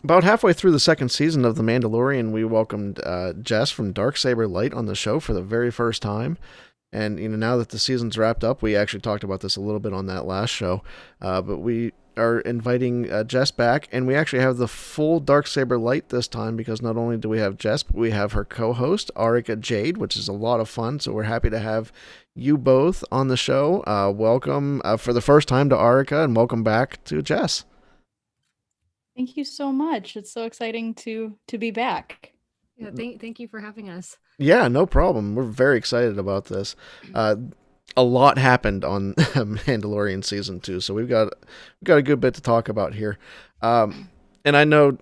about halfway through the second season of The Mandalorian, we welcomed Jess from Darksaber Light on the show for the very first time. And now that the season's wrapped up, we actually talked about this a little bit on that last show. But we are inviting Jess back, and we actually have the full Darksaber Light this time because not only do we have Jess, but we have her co-host Arica Jade, which is a lot of fun. So we're happy to have you both on the show. Welcome for the first time to Arica, and welcome back to Jess. Thank you so much. It's so exciting to be back. Yeah, thank you for having us. Yeah, no problem. We're very excited about this. A lot happened on Mandalorian season 2, so we've got a good bit to talk about here. And I know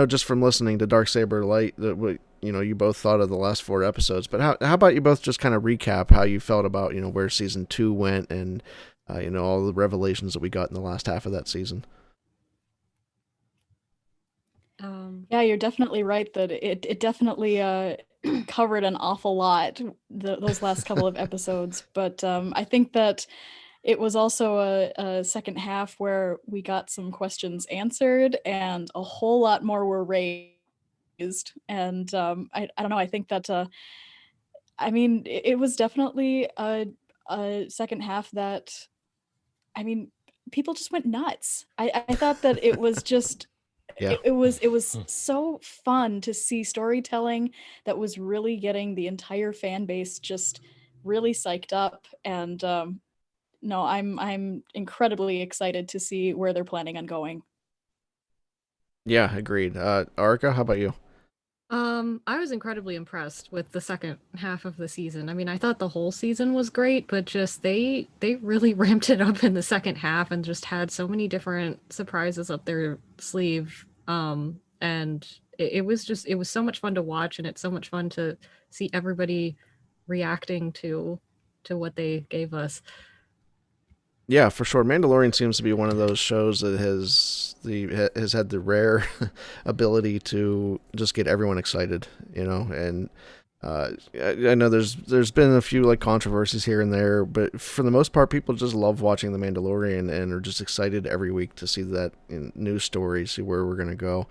just from listening to Darksaber Light that you both thought of the last 4 episodes. But how about you both just kind of recap how you felt about where season 2 went and all the revelations that we got in the last half of that season. Yeah, you're definitely right that it definitely covered an awful lot those last couple of episodes. But I think that it was also a second half where we got some questions answered and a whole lot more were raised. And I don't know. I think that I mean it was definitely a second half that I mean people just went nuts. I thought that it was just Yeah. it was so fun to see storytelling that was really getting the entire fan base just really psyched up. And no, I'm incredibly excited to see where they're planning on going. Yeah, agreed. Arica, how about you? I was incredibly impressed with the second half of the season. I mean, I thought the whole season was great, but just they really ramped it up in the second half and just had so many different surprises up their sleeve. And it was so much fun to watch, and it's so much fun to see everybody reacting to what they gave us. Yeah, for sure. Mandalorian seems to be one of those shows that has had the rare ability to just get everyone excited, and I know there's been a few like controversies here and there, but for the most part, people just love watching The Mandalorian and are just excited every week to see that news story, see where we're gonna go.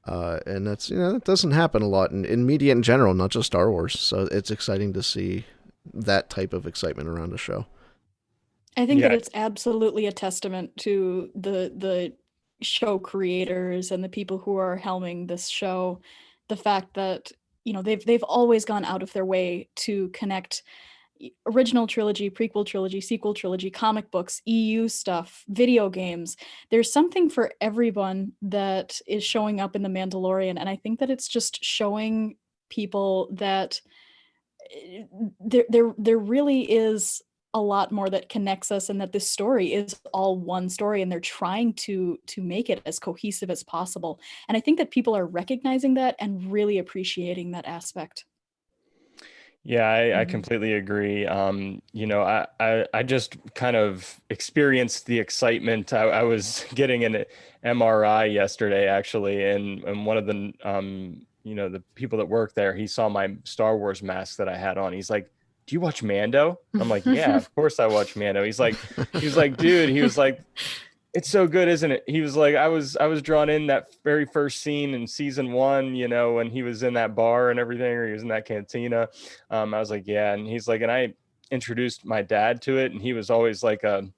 And that's that doesn't happen a lot in media in general, not just Star Wars. So it's exciting to see that type of excitement around a show. I think that Yeah, it's absolutely a testament to the show creators and the people who are helming this show, the fact that they've always gone out of their way to connect original trilogy, prequel trilogy, sequel trilogy, comic books, EU stuff, video games. There's something for everyone that is showing up in The Mandalorian, and I think that it's just showing people that there really is a lot more that connects us, and that this story is all one story, and they're trying to make it as cohesive as possible. And I think that people are recognizing that and really appreciating that aspect. yeah, I Mhm. completely agree. I just kind of experienced the excitement. I was getting an MRI yesterday, actually, and one of the people that work there, he saw my Star Wars mask that I had on. He's like, "Do you watch Mando?" I'm like, "Yeah, of course I watch Mando." He was like, "Dude," he was like, it's so good, isn't it? He was like, I was drawn in that very first scene in season 1, when he was in that bar and everything, or he was in that cantina. I was like, yeah. And he's like, and I introduced my dad to it, and he was always like a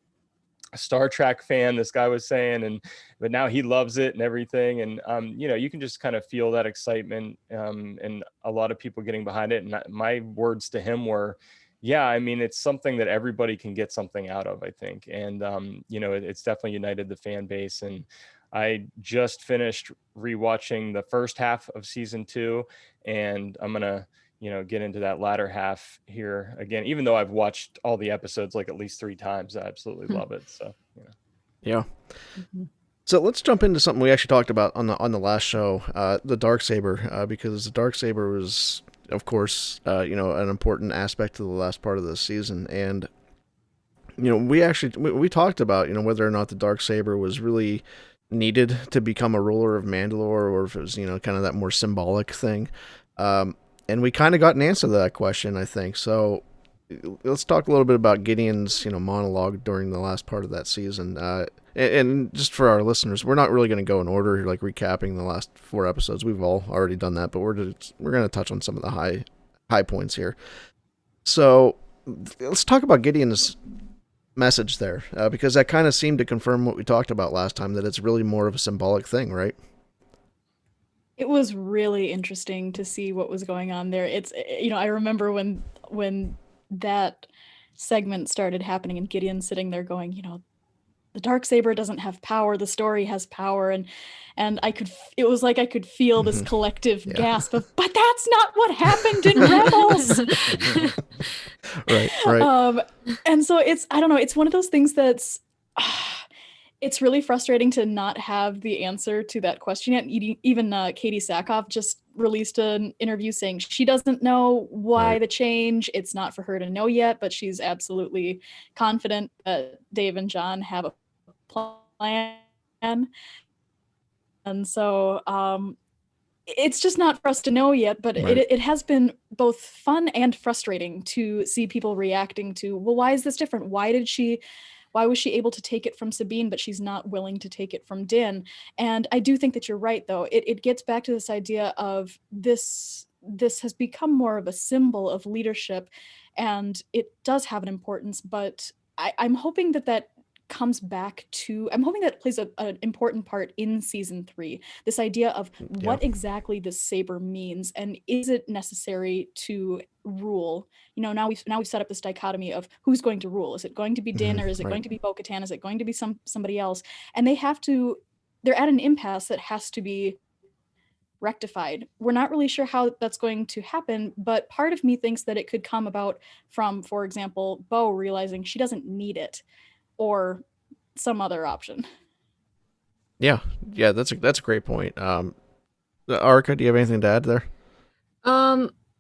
Star Trek fan, this guy was saying, but now he loves it and everything. And you can just kind of feel that excitement, and a lot of people getting behind it. And my words to him were, yeah, I mean, it's something that everybody can get something out of, I think. And it's definitely united the fan base. And I just finished rewatching the first half of season 2, and I'm gonna get into that latter half here again, even though I've watched all the episodes like at least 3 times. I absolutely love it. So, Yeah. Mhm. So let's jump into something we actually talked about on the last show, the dark saber, because the dark saber was, of course, an important aspect to the last part of the season, and we talked about whether or not the dark saber was really needed to become a ruler of Mandalore, or if it was kind of that more symbolic thing, and we kind of got an answer to that question, I think. So let's talk a little bit about Gideon's monologue during the last part of that season. And just for our listeners, we're not really going to go in order, like recapping the last 4 episodes. We've all already done that, but we're going to touch on some of the high points here. So let's talk about Gideon's message there, because that kind of seemed to confirm what we talked about last time, that it's really more of a symbolic thing, right? It was really interesting to see what was going on there. It's I remember when that segment started happening and Gideon sitting there going, the Darksaber doesn't have power, the story has power, and it was like I could feel this collective gasp of, but that's not what happened in Rebels. Right. And so I don't know, it's one of those things that's it's really frustrating to not have the answer to that question yet. Even Katie Sackhoff just released an interview saying she doesn't know why the change. It's not for her to know yet, but she's absolutely confident that Dave and John have a plan. And so it's just not for us to know yet, but it has been both fun and frustrating to see people reacting to, well, why is this different? Why was she able to take it from Sabine, but she's not willing to take it from Din? And I do think that you're right, though. It gets back to this idea of this has become more of a symbol of leadership, and it does have an importance, but I'm hoping that comes back to, I'm hoping that plays an important part in season 3, this idea of what exactly this saber means, and is it necessary to rule? Now we've set up this dichotomy of who's going to rule. Is it going to be Din, or is it going to be Bo-Katan? Is it going to be somebody else? And they're at an impasse that has to be rectified. We're not really sure how that's going to happen, but part of me thinks that it could come about from, for example, Bo realizing she doesn't need it, or some other option. Yeah, that's a great point. Arica, do you have anything to add there?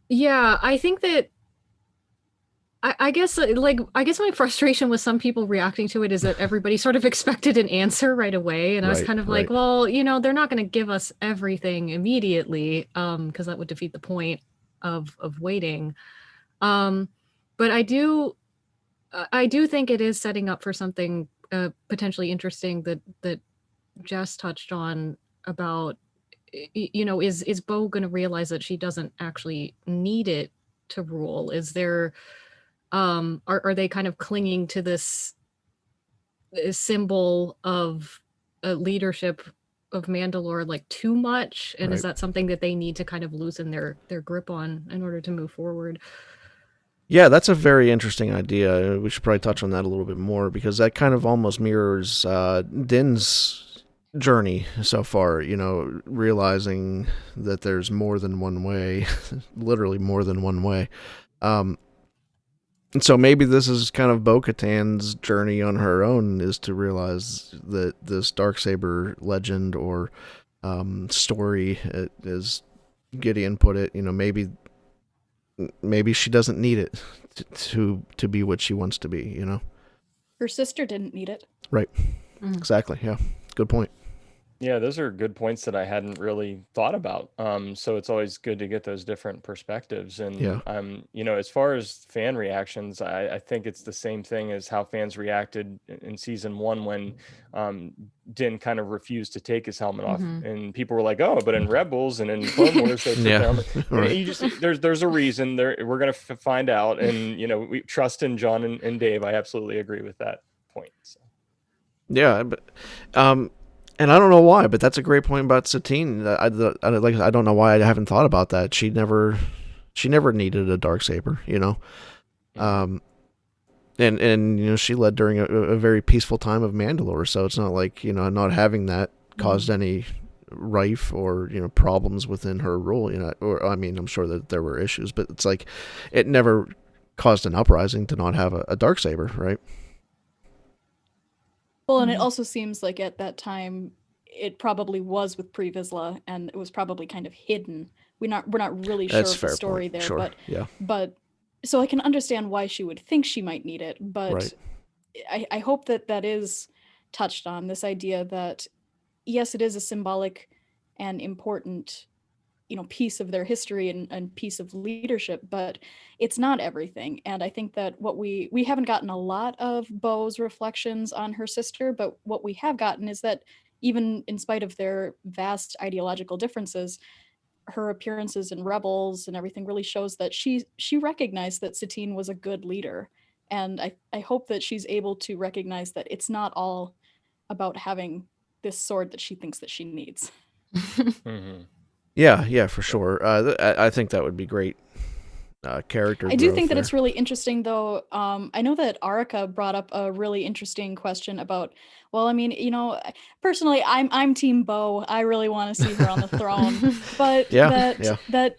Yeah, I think that I guess my frustration with some people reacting to it is that everybody sort of expected an answer right away, and I was kind of like, well, they're not going to give us everything immediately, because that would defeat the point of waiting. But I do think it is setting up for something potentially interesting that Jess touched on about, is Bo going to realize that she doesn't actually need it to rule? Is there are they kind of clinging to this symbol of leadership of Mandalore like too much, and is that something that they need to kind of loosen their grip on in order to move forward? Yeah, that's a very interesting idea. We should probably touch on that a little bit more, because that kind of almost mirrors Din's journey so far, realizing that there's more than one way, literally more than one way. And so maybe this is kind of Bo-Katan's journey on her own, is to realize that this Darksaber legend, or story, as Gideon put it, maybe she doesn't need it to be what she wants to be. Her sister didn't need it. Right. Exactly. Yeah. Good point. Yeah, those are good points that I hadn't really thought about. So it's always good to get those different perspectives. And as far as fan reactions, I think it's the same thing as how fans reacted in season 1 when Din kind of refused to take his helmet off, and people were like, "Oh, but in Rebels and in Clone Wars, they took the helmet." You just there's a reason there. We're gonna find out, and we trust in John and Dave. I absolutely agree with that point. So. Yeah, but and I don't know why, but that's a great point about Satine. I don't know why I haven't thought about that. She never needed a Darksaber, and she led during a very peaceful time of Mandalore, so it's not like not having that caused any rife or problems within her rule. Or I mean, I'm sure that there were issues, but it's like it never caused an uprising to not have a Darksaber, right? Well, and it also seems like at that time, it probably was with Pre Vizsla, and it was probably kind of hidden. We're not really sure of the story there, but so I can understand why she would think she might need it, but I hope that is touched on, this idea that yes, it is a symbolic and important piece of their history and piece of leadership, but it's not everything. And I think that what we haven't gotten a lot of Bo's reflections on her sister, but what we have gotten is that even in spite of their vast ideological differences, her appearances in Rebels and everything really shows that she recognized that Satine was a good leader. And I hope that she's able to recognize that it's not all about having this sword that she thinks that she needs. Mm-hmm. Yeah, for sure. I think that would be great character I do growth think that there. it's really interesting, though. I know that Arica brought up a really interesting question about. Well, I mean, personally, I'm Team Bo. I really want to see her on the throne, but Yeah. that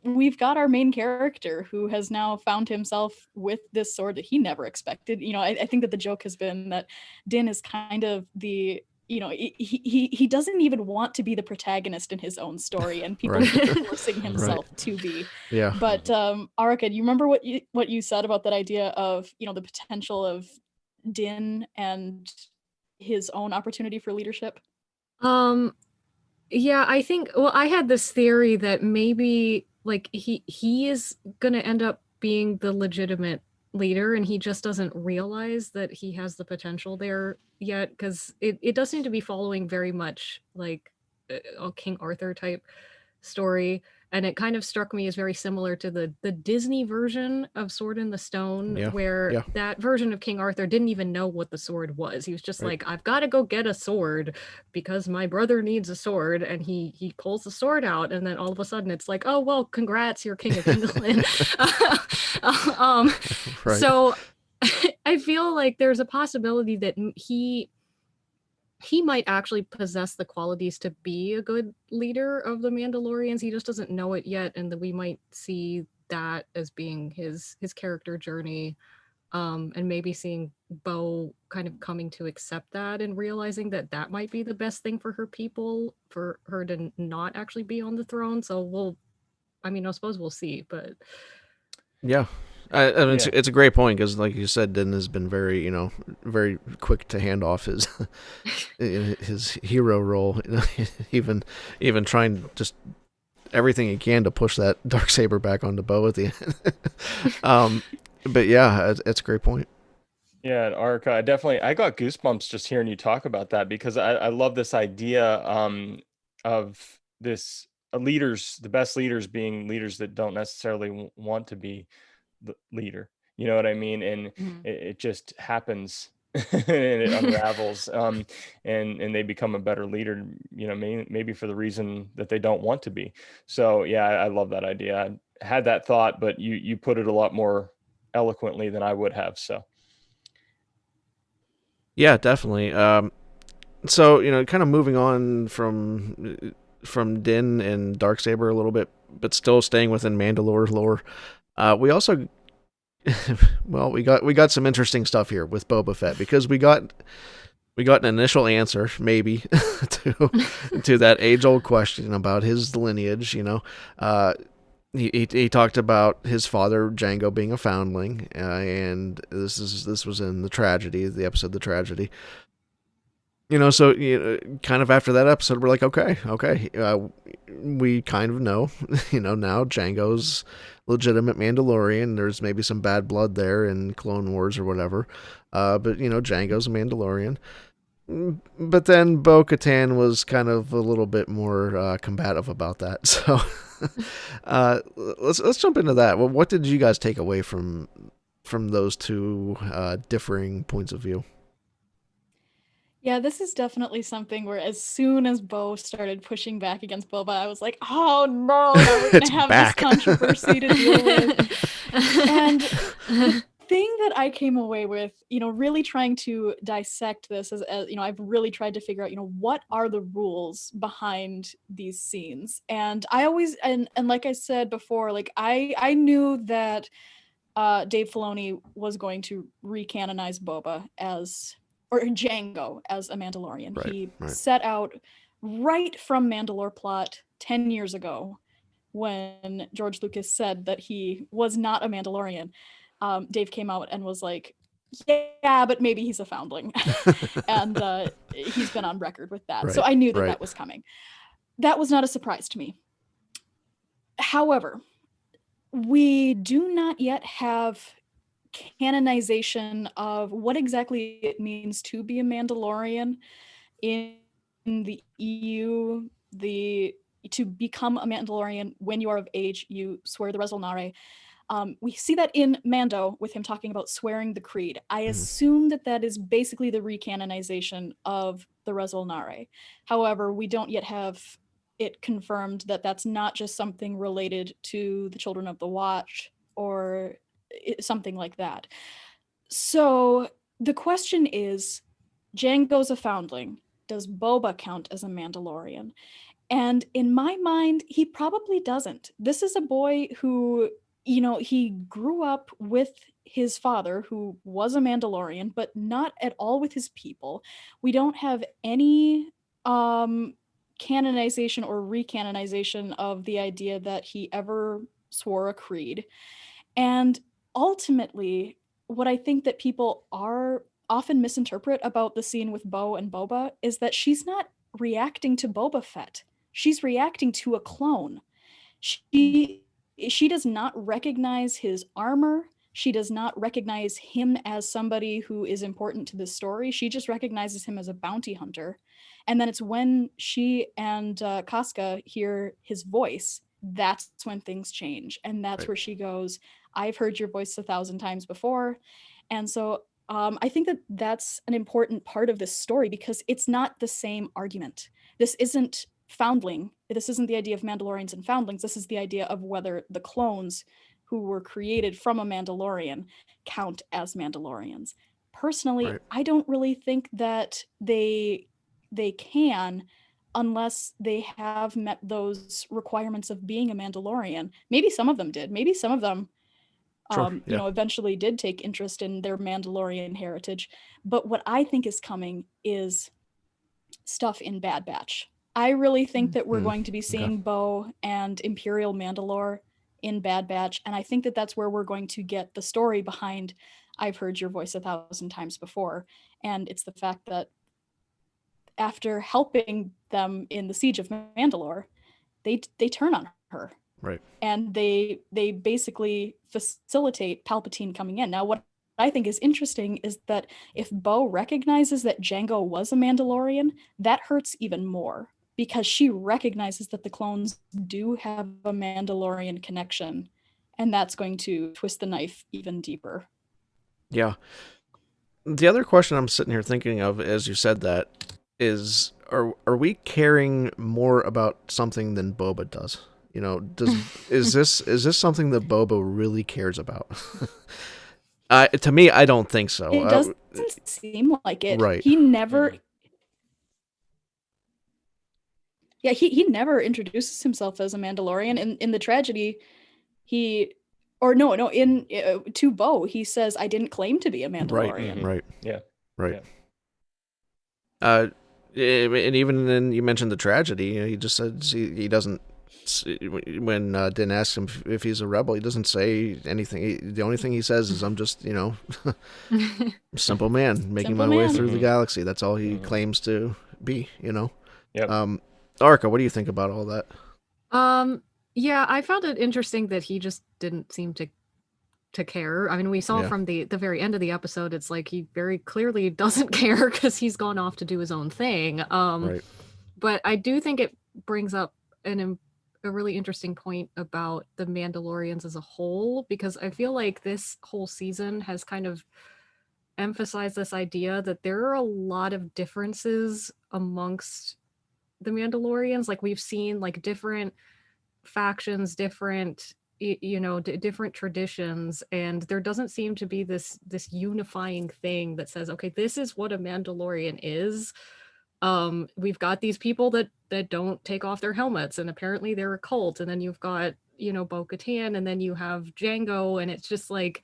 we've got our main character who has now found himself with this sword that he never expected. I think that the joke has been that Din is kind of the he doesn't even want to be the protagonist in his own story, and people Right. keep forcing Right. himself to be. Yeah. But Arica, do you remember what you said about that idea of the potential of Din and his own opportunity for leadership? Um, yeah, I think, well, I had this theory that maybe like he is gonna end up being the legitimate leader and he just doesn't realize that he has the potential there yet, because it does seem to be following very much like a King Arthur type story, and it kind of struck me as very similar to the Disney version of Sword in the Stone, Yeah. where Yeah. that version of King Arthur didn't even know what the sword was. He was just Right. like, I've got to go get a sword because my brother needs a sword, and he pulls the sword out, and then all of a sudden it's like, oh well, congrats, you're King of England. um, Right. so I feel like there's a possibility that he might actually possess the qualities to be a good leader of the Mandalorians. He just doesn't know it yet, and that we might see that as being his character journey, and maybe seeing Bo kind of coming to accept that and realizing that that might be the best thing for her people, for her to not actually be on the throne. So I suppose we'll see, but Yeah. I mean, Yeah. it's a great point because, like you said, Din has been very, very quick to hand off his his hero role. Even trying just everything he can to push that Darksaber back onto Bo at the end. But yeah, it's a great point. Yeah, and Arca, I got goosebumps just hearing you talk about that because I love this idea of this leaders, the best leaders being leaders that don't necessarily want to be the leader. You know what I mean? And it just happens and it unravels, and they become a better leader, maybe for the reason that they don't want to be. So yeah, I love that idea. I had that thought, but you put it a lot more eloquently than I would have. So. Yeah, definitely. So kind of moving on from Din and Darksaber a little bit, but still staying within Mandalore lore. We also, well, we got some interesting stuff here with Boba Fett because we got an initial answer maybe to that age old question about his lineage. He talked about his father Django being a foundling, and this was in the episode The Tragedy. So kind of after that episode, we're like, okay, we kind of know, now Django's legitimate Mandalorian. There's maybe some bad blood there in Clone Wars or whatever, but Django's a Mandalorian. But then Bo-Katan was kind of a little bit more combative about that. So let's jump into that. Well, what did you guys take away from those two differing points of view? Yeah, this is definitely something where as soon as Bo started pushing back against Boba, I was like, oh no, now we're It's gonna have back. this controversy to deal with. And the thing that I came away with, really trying to dissect this as I've really tried to figure out, what are the rules behind these scenes. And I always and like I said before, like I knew that Dave Filoni was going to recanonize Boba or Django as a Mandalorian. Right, He right. set out right from Mandalore plot 10 years ago when George Lucas said that he was not a Mandalorian. Dave came out and was like, yeah, but maybe he's a foundling. And he's been on record with that. So Right, I knew that right. that was coming. That was not a surprise to me. However, we do not yet have canonization of what exactly it means to be a Mandalorian in the EU. To become a Mandalorian when you are of age, you swear the Resolnare. We see that in Mando with him talking about swearing the creed. I assume that that is basically the recanonization of the Resolnare. However, we don't yet have it confirmed that that's not just something related to the Children of the Watch or something like that. So the question is, Jango's a foundling. Does Boba count as a Mandalorian? And in my mind, he probably doesn't. This is a boy who, he grew up with his father, who was a Mandalorian, but not at all with his people. We don't have any canonization or recanonization of the idea that he ever swore a creed. And ultimately, what I think that people are often misinterpret about the scene with Bo and Boba is that she's not reacting to Boba Fett. She's reacting to a clone. She does not recognize his armor. She does not recognize him as somebody who is important to the story. She just recognizes him as a bounty hunter. And then it's when she and Casca hear his voice, that's when things change. And that's where she goes, I've heard your voice 1,000 times before. And so I think that that's an important part of this story because it's not the same argument. This isn't foundling. This isn't the idea of Mandalorians and foundlings. This is the idea of whether the clones who were created from a Mandalorian count as Mandalorians. Personally, I don't really think that they can unless they have met those requirements of being a Mandalorian. Maybe some of them did. Maybe some of them eventually did take interest in their Mandalorian heritage. But what I think is coming is stuff in Bad Batch. I really think that we're going to be seeing Bo and Imperial Mandalore in Bad Batch, and I think that that's where we're going to get the story behind I've heard your voice 1,000 times before. And it's the fact that after helping them in the siege of Mandalore, they turn on her. Right. And they basically facilitate Palpatine coming in. Now, what I think is interesting is that if Bo recognizes that Jango was a Mandalorian, that hurts even more because she recognizes that the clones do have a Mandalorian connection, and that's going to twist the knife even deeper. Yeah. The other question I'm sitting here thinking of as you said that is, are we caring more about something than Boba does? Is this something that Boba really cares about? To me, I don't think so. It doesn't seem like it. Right. He never. Yeah, he never introduces himself as a Mandalorian. In the tragedy, to Bo, he says, "I didn't claim to be a Mandalorian." Right. Yeah. Right. Yeah. And even then, you mentioned the tragedy. He just said he doesn't. When Din asks him if he's a rebel, he doesn't say anything. The only thing he says is, "I'm just, simple man making my way through the galaxy." That's all he claims to be. Yep. Arica, what do you think about all that? Yeah, I found it interesting that he just didn't seem to care. I mean, we saw from the very end of the episode, it's like he very clearly doesn't care because he's gone off to do his own thing. Right. But I do think it brings up a really interesting point about the Mandalorians as a whole, because I feel like this whole season has kind of emphasized this idea that there are a lot of differences amongst the Mandalorians. Like we've seen like different factions, different different traditions, and there doesn't seem to be this unifying thing that says, okay, this is what a Mandalorian is. We've got these people that don't take off their helmets, and apparently they're a cult, and then you've got Bo-Katan, and then you have Jango, and it's just like,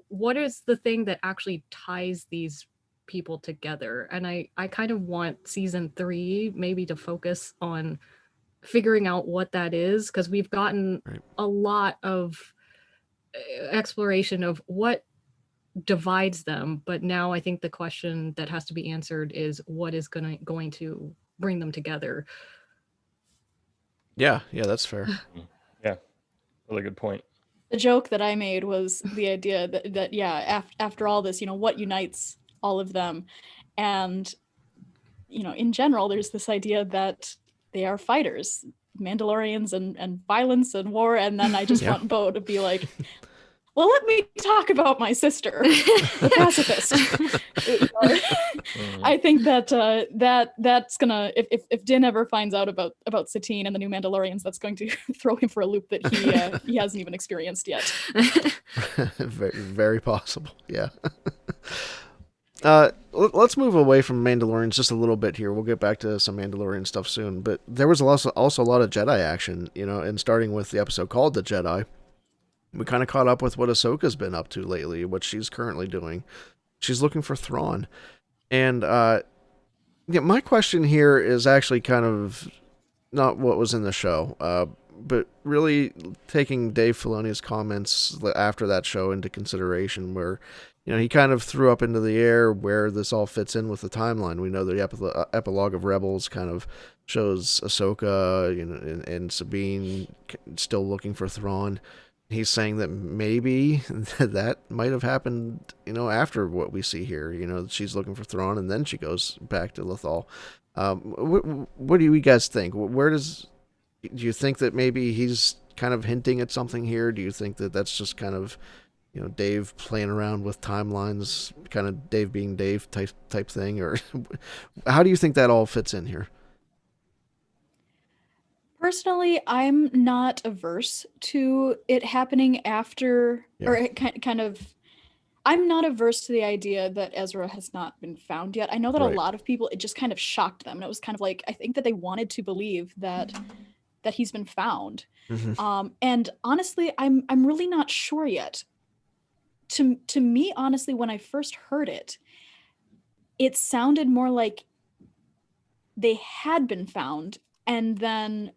what is the thing that actually ties these people together? And I kind of want season 3 maybe to focus on figuring out what that is, because we've gotten a lot of exploration of what divides them, but now I think the question that has to be answered is what is going to bring them together. Yeah, that's fair. Really good point. The joke that I made was the idea that yeah, after all this, what unites all of them? And, in general, there's this idea that they are fighters, Mandalorians and violence and war. And then I just want Bo to be like, well, let me talk about my sister, the pacifist. I think that's gonna, if Din ever finds out about Satine and the new Mandalorians, that's going to throw him for a loop that he hasn't even experienced yet. Very, very possible. Yeah. Let's move away from Mandalorians just a little bit here. We'll get back to some Mandalorian stuff soon. But there was also a lot of Jedi action, and starting with the episode called The Jedi, we kind of caught up with what Ahsoka's been up to lately, what she's currently doing. She's looking for Thrawn. And my question here is actually kind of not what was in the show, but really taking Dave Filoni's comments after that show into consideration, where he kind of threw up into the air where this all fits in with the timeline. We know the epilogue of Rebels kind of shows Ahsoka, and Sabine still looking for Thrawn. He's saying that maybe that might have happened, after what we see here. She's looking for Thrawn, and then she goes back to Lothal. What do you guys think? Do you think that maybe he's kind of hinting at something here? Do you think that that's just kind of, Dave playing around with timelines, kind of Dave being Dave type thing? Or how do you think that all fits in here? Personally, I'm not averse to it happening after, or it kind of. I'm not averse to the idea that Ezra has not been found yet. I know that a lot of people, it just kind of shocked them, and it was kind of like, I think that they wanted to believe that he's been found. Mm-hmm. And honestly, I'm really not sure yet. To me, honestly, when I first heard it, it sounded more like they had been found, and then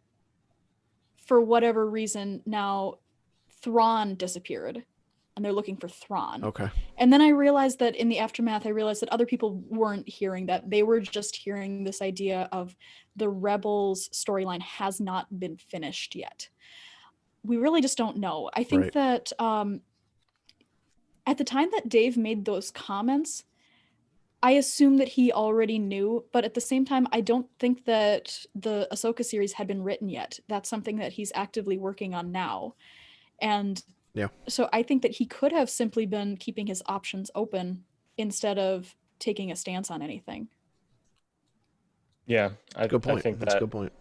for whatever reason now Thrawn disappeared and they're looking for Thrawn. Okay. And then I realized that in the aftermath, I realized that other people weren't hearing that. They were just hearing this idea of the Rebels storyline has not been finished yet. We really just don't know. I think that at the time that Dave made those comments, I assume that he already knew, but at the same time, I don't think that the Ahsoka series had been written yet. That's something that he's actively working on now. And so I think that he could have simply been keeping his options open instead of taking a stance on anything. Yeah, good point. I think that's a good point.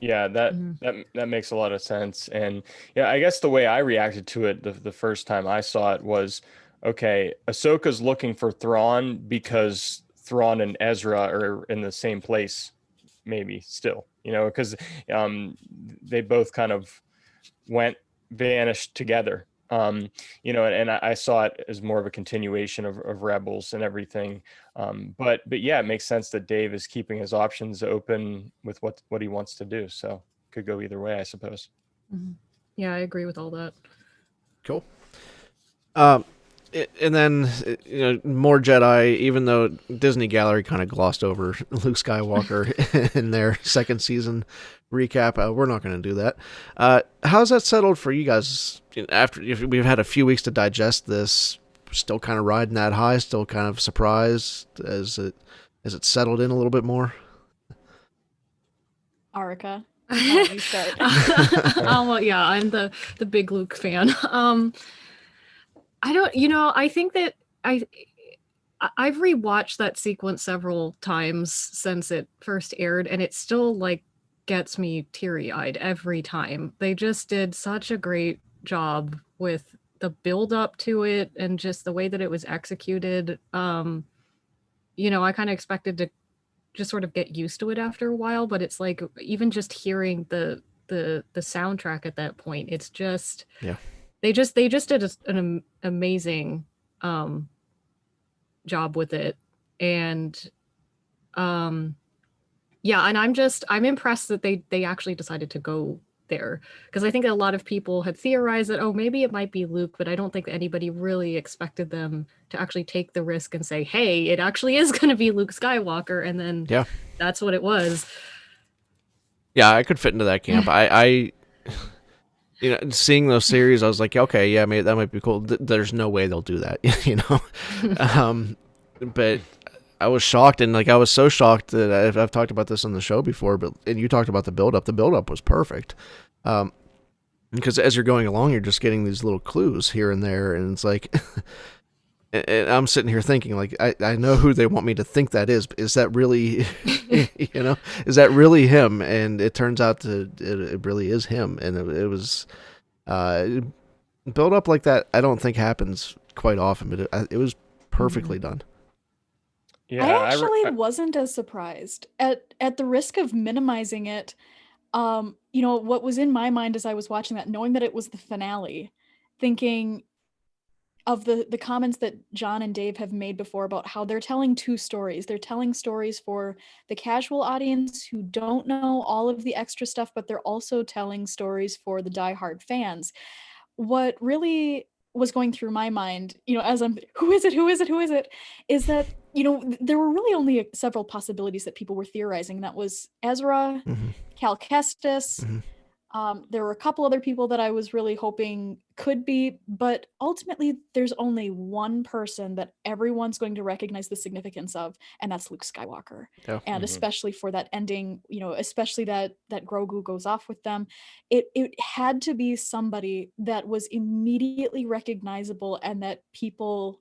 Yeah, that makes a lot of sense. And I guess the way I reacted to it the first time I saw it was, okay, Ahsoka's looking for Thrawn because Thrawn and Ezra are in the same place, maybe still, because they both kind of vanished together. And I saw it as more of a continuation of Rebels and everything. But yeah, it makes sense that Dave is keeping his options open with what he wants to do. So could go either way, I suppose. Mm-hmm. Yeah, I agree with all that. Cool. And then, more Jedi, even though Disney Gallery kind of glossed over Luke Skywalker in their second season recap. We're not going to do that. How's that settled for you guys? After we've had a few weeks to digest this, still kind of riding that high, still kind of surprised as it settled in a little bit more? Arica, why don't you start? Yeah, I'm the big Luke fan. I don't, I think that I've rewatched that sequence several times since it first aired, and it still gets me teary-eyed every time. They just did such a great job with the build up to it and just the way that it was executed. I kind of expected to just sort of get used to it after a while, but it's like even just hearing the soundtrack at that point, it's just they just did an amazing job with it. And and I'm impressed that they actually decided to go there, because I think a lot of people had theorized that, maybe it might be Luke, but I don't think anybody really expected them to actually take the risk and say, hey, it actually is going to be Luke Skywalker, and then that's what it was. Yeah, I could fit into that camp. You know, seeing those series, I was like, okay, yeah, maybe that might be cool. There's no way they'll do that, you know. But I was shocked, and like I was so shocked that I've talked about this on the show before, but and you talked about the build up. The build up was perfect, because as you're going along, you're just getting these little clues here and there, and it's like, and I'm sitting here thinking, like, I know who they want me to think that is, but is that really, you know, is that really him? And it turns out it really is him, and it was build up like that. I don't think happens quite often, but it was perfectly done. Yeah, I actually wasn't as surprised. At the risk of minimizing it, you know, what was in my mind as I was watching that, knowing that it was the finale, thinking of the comments that John and Dave have made before about how they're telling two stories. They're telling stories for the casual audience who don't know all of the extra stuff, but they're also telling stories for the diehard fans. What really was going through my mind, you know, as I'm, who is it, is that, you know, there were really only several possibilities that people were theorizing. That was Ezra, Cal Kestis. There were a couple other people that I was really hoping could be, but ultimately there's only one person that everyone's going to recognize the significance of, and that's Luke Skywalker. Yeah. And especially for that ending, you know, especially that Grogu goes off with them, it had to be somebody that was immediately recognizable and that people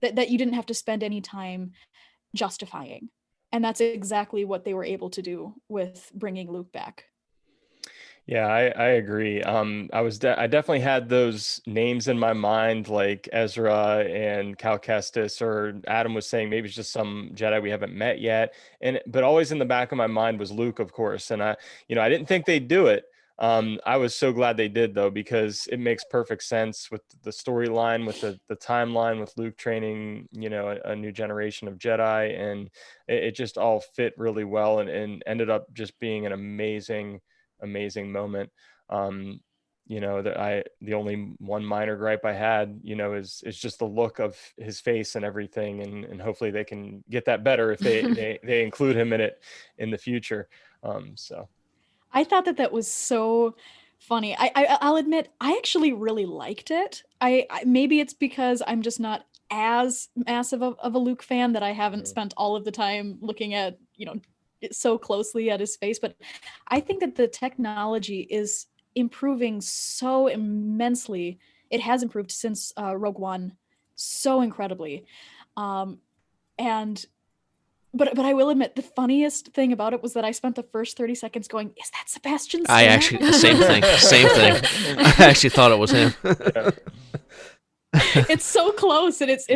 that you didn't have to spend any time justifying. And that's exactly what they were able to do with bringing Luke back. Yeah, I agree. I definitely had those names in my mind, like Ezra and Cal Kestis, or Adam was saying maybe it's just some Jedi we haven't met yet. But always in the back of my mind was Luke, of course. And I didn't think they'd do it. I was so glad they did, though, because it makes perfect sense with the storyline, with the timeline, with Luke training, a new generation of Jedi, and it just all fit really well, and ended up just being an amazing moment. The only one minor gripe I had, is just the look of his face and everything, and hopefully they can get that better if they include him in it in the future. So I thought that was so funny. I'll admit I actually really liked it. I maybe it's because I'm just not as massive of a Luke fan that I haven't spent all of the time looking at, so closely at his face, but I think that the technology is improving so immensely. It has improved since Rogue One so incredibly. And but I will admit the funniest thing about it was that I spent the first 30 seconds going, is that Sebastian Stan? I actually, same thing. I actually thought it was him. Yeah. It's so close, and it's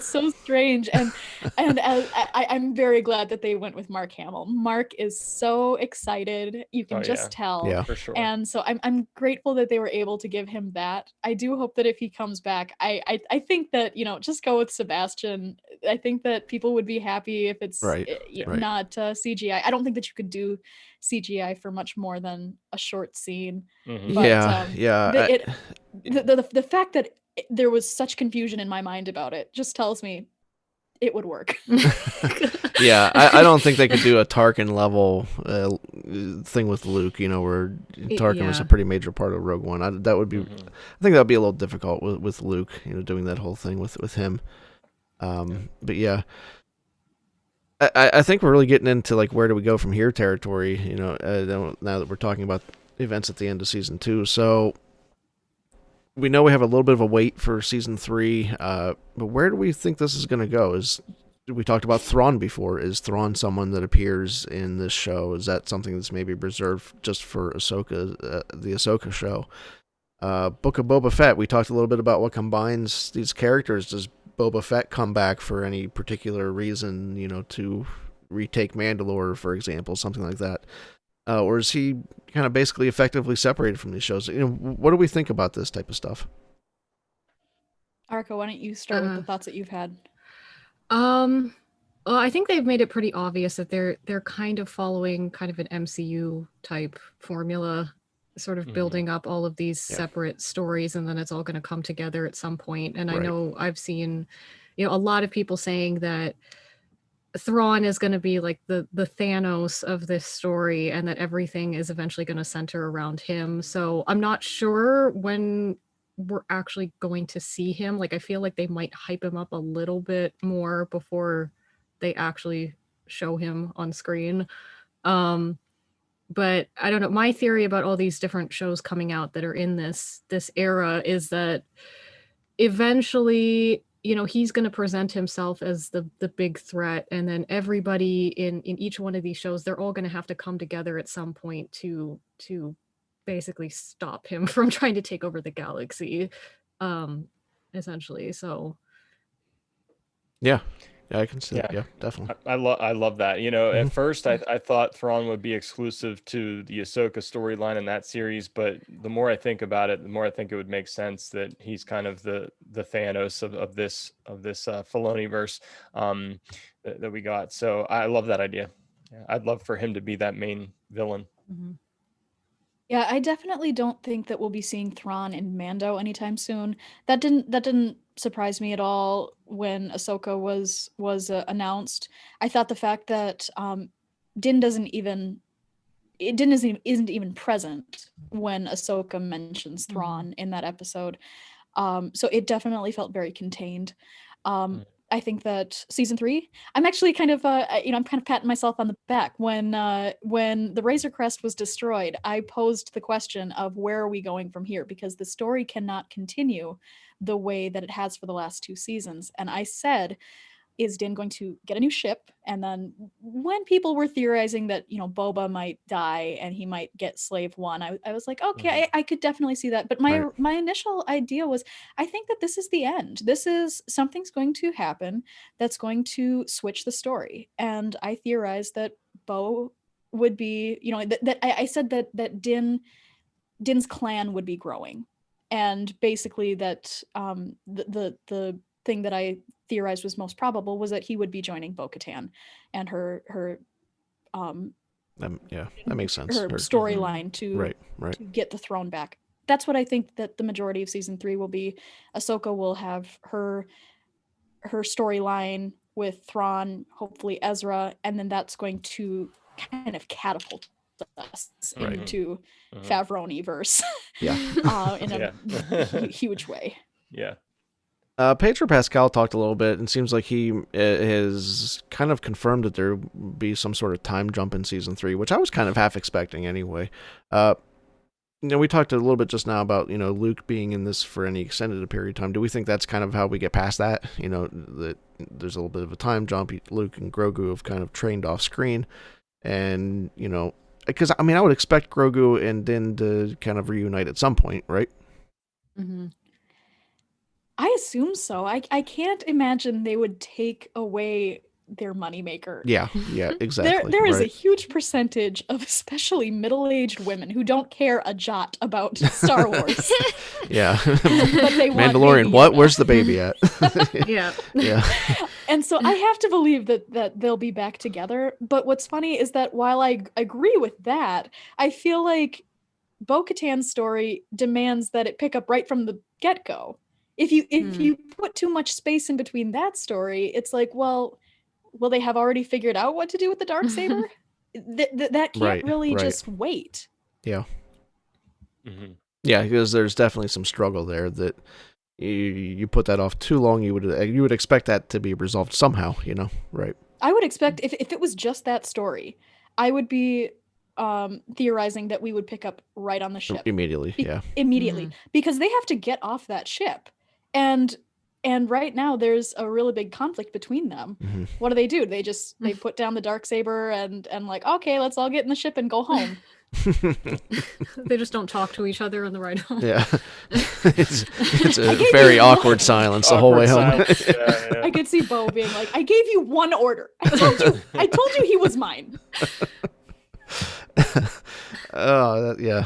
so strange, and I'm very glad that they went with Mark Hamill. Mark is so excited, you can just tell. Yeah, for sure. And so I'm grateful that they were able to give him that. I do hope that if he comes back, I think that, just go with Sebastian. I think that people would be happy if it's right. not CGI. I don't think that you could do CGI for much more than a short scene. But, the fact that there was such confusion in my mind about it just tells me it would work. Yeah, I don't think they could do a Tarkin level thing with Luke, where Tarkin was a pretty major part of Rogue One. I think that would be a little difficult with Luke, doing that whole thing with him. But yeah, I think we're really getting into like where do we go from here territory, now that we're talking about events at the end of season 2. So we know we have a little bit of a wait for season 3, but where do we think this is going to go? We talked about Thrawn before. Is Thrawn someone that appears in this show? Is that something that's maybe reserved just for Ahsoka, the Ahsoka show? Book of Boba Fett, we talked a little bit about what combines these characters. Does Boba Fett come back for any particular reason, to retake Mandalore, for example, something like that? Or is he kind of basically effectively separated from these shows? What do we think about this type of stuff? Arica, why don't you start with the thoughts that you've had? Well, I think they've made it pretty obvious that they're kind of following kind of an MCU type formula, sort of building up all of these separate stories, and then it's all going to come together at some point. And I know I've seen, a lot of people saying that Thrawn is going to be like the Thanos of this story, and that everything is eventually going to center around him. So I'm not sure when we're actually going to see him. Like, I feel like they might hype him up a little bit more before they actually show him on screen. But I don't know. My theory about all these different shows coming out that are in this era is that eventually, he's going to present himself as the big threat, and then everybody in each one of these shows, they're all going to have to come together at some point to basically stop him from trying to take over the galaxy, essentially. So Yeah, I can see that. Yeah, definitely. I love that. At first I thought Thrawn would be exclusive to the Ahsoka storyline in that series, but the more I think about it, the more I think it would make sense that he's kind of the Thanos of this Filoniverse that we got. So I love that idea. Yeah, I'd love for him to be that main villain. Yeah, I definitely don't think that we'll be seeing Thrawn and Mando anytime soon. That didn't surprise me at all when Ahsoka was announced. I thought the fact that Din isn't even present when Ahsoka mentions Thrawn in that episode. So it definitely felt very contained. I think that season 3, I'm actually kind of, I'm kind of patting myself on the back. When the Razor Crest was destroyed, I posed the question of where are we going from here? Because the story cannot continue the way that it has for the last 2 seasons. And I said, is Din going to get a new ship? And then when people were theorizing that, Boba might die and he might get Slave One, I was like, okay, I could definitely see that. But my initial idea was, I think that this is the end. Something's going to happen that's going to switch the story. And I theorized that Bo would be, I said that Din's clan would be growing. And basically that the thing that I theorized was most probable was that he would be joining Bo-Katan and her that makes sense. Her storyline to get the throne back. That's what I think that the majority of season 3 will be. Ahsoka will have her storyline with Thrawn, hopefully Ezra, and then that's going to kind of catapult us into Favroni-verse in a huge way. Yeah. Pedro Pascal talked a little bit, and seems like he has kind of confirmed that there will be some sort of time jump in season 3, which I was kind of half expecting anyway. We talked a little bit just now about, Luke being in this for any extended period of time. Do we think that's kind of how we get past that? That there's a little bit of a time jump. Luke and Grogu have kind of trained off screen, and, because, I would expect Grogu and Din to kind of reunite at some point, right? Mm-hmm. I assume so. I can't imagine they would take away their moneymaker. Yeah, exactly. There is a huge percentage of especially middle-aged women who don't care a jot about Star Wars. Yeah. But they want Mandalorian, what? Where's the baby at? Yeah. And so I have to believe that they'll be back together. But what's funny is that while I agree with that, I feel like Bo-Katan's story demands that it pick up right from the get-go. If you put too much space in between that story, it's like, well, will they have already figured out what to do with the Darksaber? That can't really just wait. Yeah. Mm-hmm. Yeah, because there's definitely some struggle there that you put that off too long, you would expect that to be resolved somehow, right? I would expect if it was just that story, I would be theorizing that we would pick up right on the ship immediately. Immediately, because they have to get off that ship. And right now there's a really big conflict between them. Mm-hmm. What do? They put down the Darksaber and like, okay, let's all get in the ship and go home. They just don't talk to each other on the ride home. Yeah. It's a very awkward silence the whole way home. Yeah. I could see Bo being like, I gave you one order. I told you he was mine. Oh, yeah.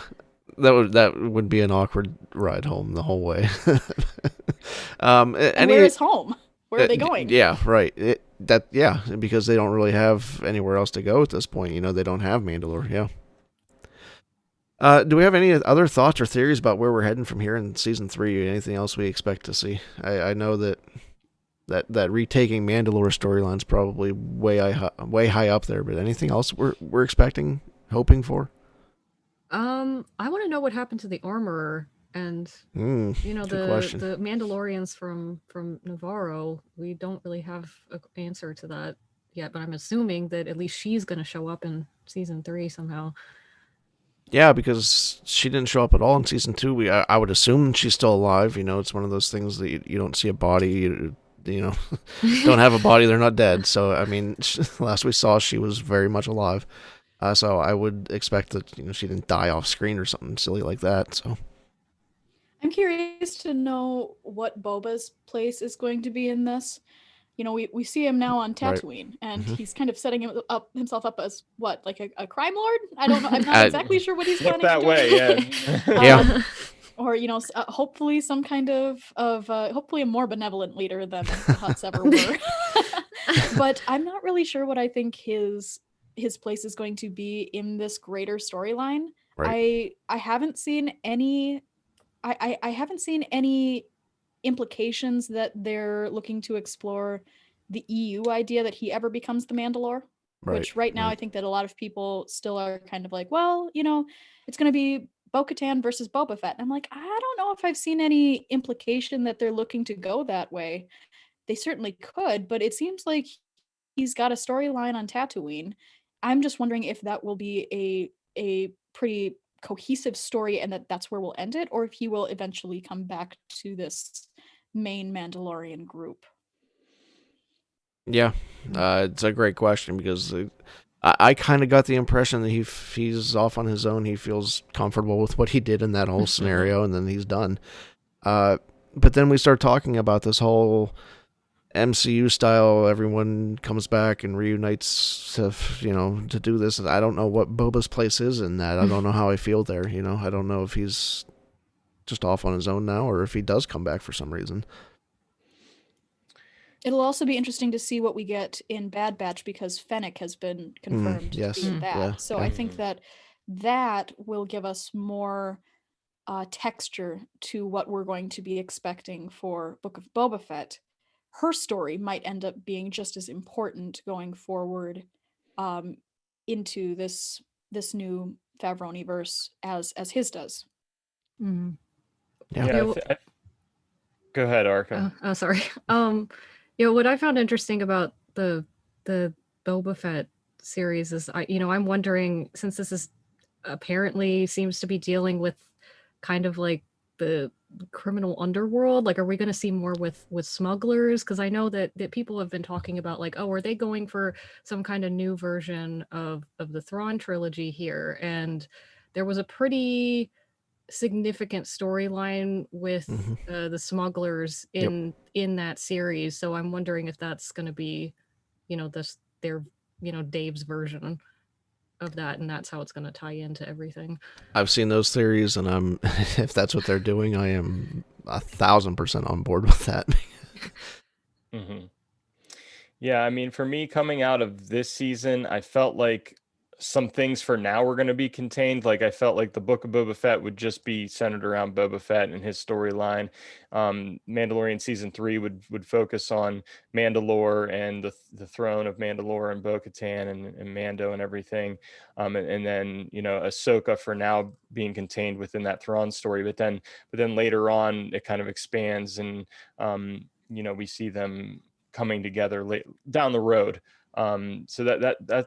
That would be an awkward ride home the whole way. Where is home? Where are they going? Yeah, right. Because they don't really have anywhere else to go at this point. They don't have Mandalore. Yeah. Do we have any other thoughts or theories about where we're heading from here in season 3? Anything else we expect to see? I know that that retaking Mandalore storyline's probably way high up there. But anything else we're expecting, hoping for? I want to know what happened to the armorer and Good question. the Mandalorians from Navarro. We don't really have an answer to that yet, but I'm assuming that at least she's going to show up in season 3 somehow. Yeah, because she didn't show up at all in season 2. I would assume she's still alive. It's one of those things that you don't see a body. Don't have a body, they're not dead. So I mean, last we saw, she was very much alive. So I would expect that she didn't die off screen or something silly like that. So I'm curious to know what Boba's place is going to be in this. We see him now on Right. Tatooine, and he's kind of setting himself up as what, like a crime lord? I don't know. I'm not exactly sure what he's Look planning that to do. way, yeah. Yeah. Or hopefully some kind of hopefully a more benevolent leader than the Hutts ever were. But I'm not really sure what I think his place is going to be in this greater storyline. Right. I haven't seen any I haven't seen any implications that they're looking to explore the EU idea that he ever becomes the Mandalore. Right. Which right now I think that a lot of people still are kind of like, well, it's going to be Bo-Katan versus Boba Fett. And I'm like, I don't know if I've seen any implication that they're looking to go that way. They certainly could, but it seems like he's got a storyline on Tatooine. I'm just wondering if that will be a pretty cohesive story and that's where we'll end it, or if he will eventually come back to this main Mandalorian group. Yeah, it's a great question because I kind of got the impression that he's off on his own. He feels comfortable with what he did in that whole scenario, and then he's done. But then we start talking about this whole MCU style. Everyone comes back and reunites to do this. And I don't know what Boba's place is in that. I don't know how I feel there. I don't know if he's just off on his own now or if he does come back for some reason. It'll also be interesting to see what we get in Bad Batch because Fennec has been confirmed yes. to be in that. Yeah, so yeah. I think that will give us more texture to what we're going to be expecting for Book of Boba Fett. Her story might end up being just as important going forward into this new Favreau-verse as his does. Mm. Yeah. Go ahead, Arica. Sorry. What I found interesting about the Boba Fett series is I'm wondering, since this is apparently seems to be dealing with kind of like the criminal underworld, like are we going to see more with smugglers? Because I know that people have been talking about like, oh, are they going for some kind of new version of the Thrawn trilogy here? And there was a pretty significant storyline with the smugglers in that series, so I'm wondering if that's going to be their Dave's version of that, and that's how it's going to tie into everything. I've seen those theories, and if that's what they're doing, I am 1,000% on board with that. Yeah, I mean, for me, coming out of this season, I felt like some things for now were going to be contained. Like I felt like the Book of Boba Fett would just be centered around Boba Fett and his storyline. Mandalorian season 3 would focus on Mandalore and the throne of Mandalore and Bo-Katan and Mando and everything. And then Ahsoka for now being contained within that Thrawn story. But then later on it kind of expands and we see them coming together down the road. So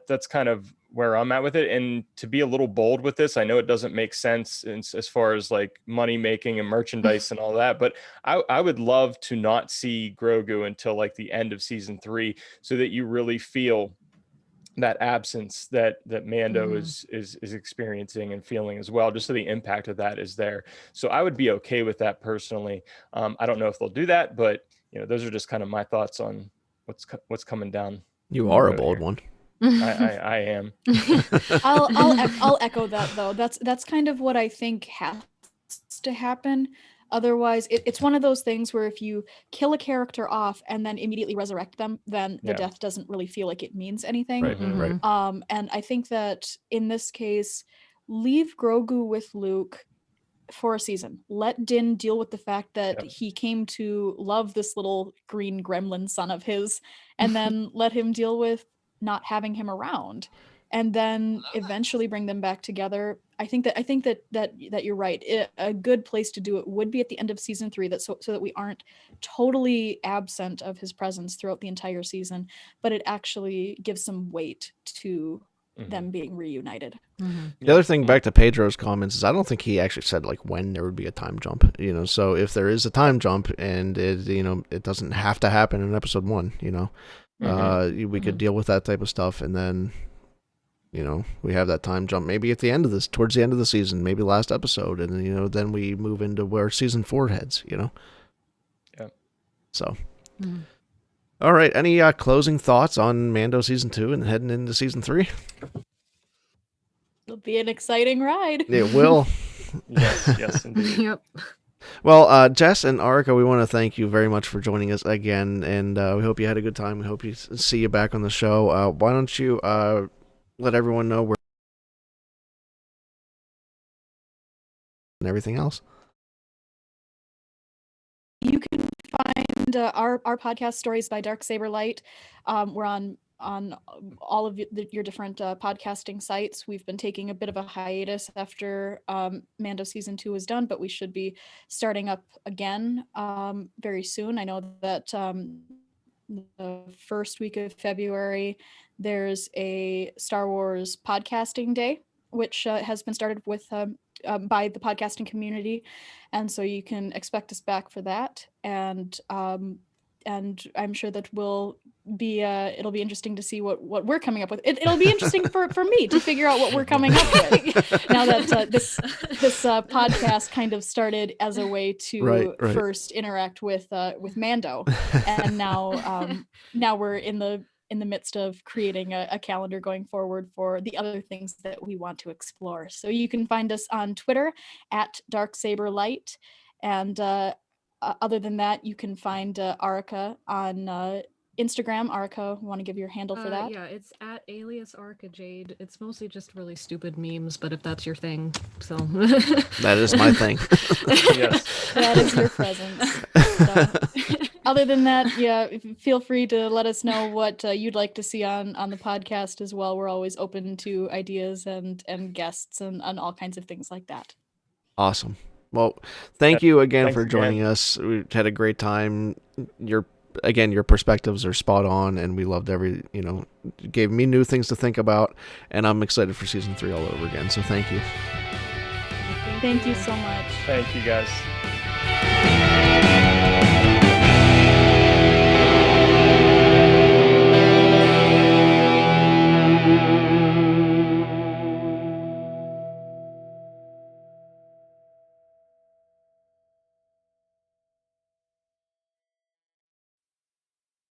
that's kind of where I'm at with it. And to be a little bold with this, I know it doesn't make sense as far as like money making and merchandise and all that, but I would love to not see Grogu until like the end of season 3, so that you really feel that absence that Mando is experiencing and feeling as well, just so the impact of that is there. So I would be okay with that personally. I don't know if they'll do that, but those are just kind of my thoughts on what's coming down. You are a bold one. I am. I'll echo that though. That's kind of what I think has to happen. Otherwise, it's one of those things where if you kill a character off and then immediately resurrect them, then the death doesn't really feel like it means anything. Right. And I think that in this case, leave Grogu with Luke, for a season. Let Din deal with the fact that Yep. he came to love this little green gremlin son of his, and then let him deal with not having him around, and then eventually bring them back together. I think that you're right. A good place to do it would be at the end of season 3, so that we aren't totally absent of his presence throughout the entire season, but it actually gives some weight to them being reunited. The other thing, back to Pedro's comments, is I don't think he actually said like when there would be a time jump. So if there is a time jump and it doesn't have to happen in episode 1, we could deal with that type of stuff, and then we have that time jump maybe at the end of this, towards the end of the season, maybe last episode, and then we move into where season 4 heads. Yeah. So. All right. Any closing thoughts on Mando season 2 and heading into season 3? It'll be an exciting ride. It will. Yes, indeed. Yep. Well, Jess and Arica, we want to thank you very much for joining us again, and we hope you had a good time. We hope you see you back on the show. Why don't you let everyone know where and everything else? You can find our podcast, Stories by Darksaber Light. We're on all of your different podcasting sites. We've been taking a bit of a hiatus after Mando season 2 is done, but we should be starting up again very soon. I know that the first week of February, there's a Star Wars podcasting day, which has been started with by the podcasting community, and so you can expect us back for that. And I'm sure that it'll be interesting to see what we're coming up with. It'll be interesting for me to figure out what we're coming up with now that this podcast kind of started as a way to Right. first interact with Mando, and now we're in the midst of creating a calendar going forward for the other things that we want to explore. So you can find us on Twitter at Darksaber Light, and other than that, you can find Arica on Instagram. Arica, want to give your handle for that? Yeah, it's at alias Arica Jade. It's mostly just really stupid memes, but if that's your thing, so That is my thing. Yes. That is your presence. So, other than that, yeah, feel free to let us know what you'd like to see on the podcast as well. We're always open to ideas and guests and all kinds of things like that. Awesome. Well, thank you again Thanks for joining us. We had a great time. Your perspectives are spot on, and we loved gave me new things to think about, and I'm excited for season 3 all over again. So thank you. Thank you so much. Thank you, guys.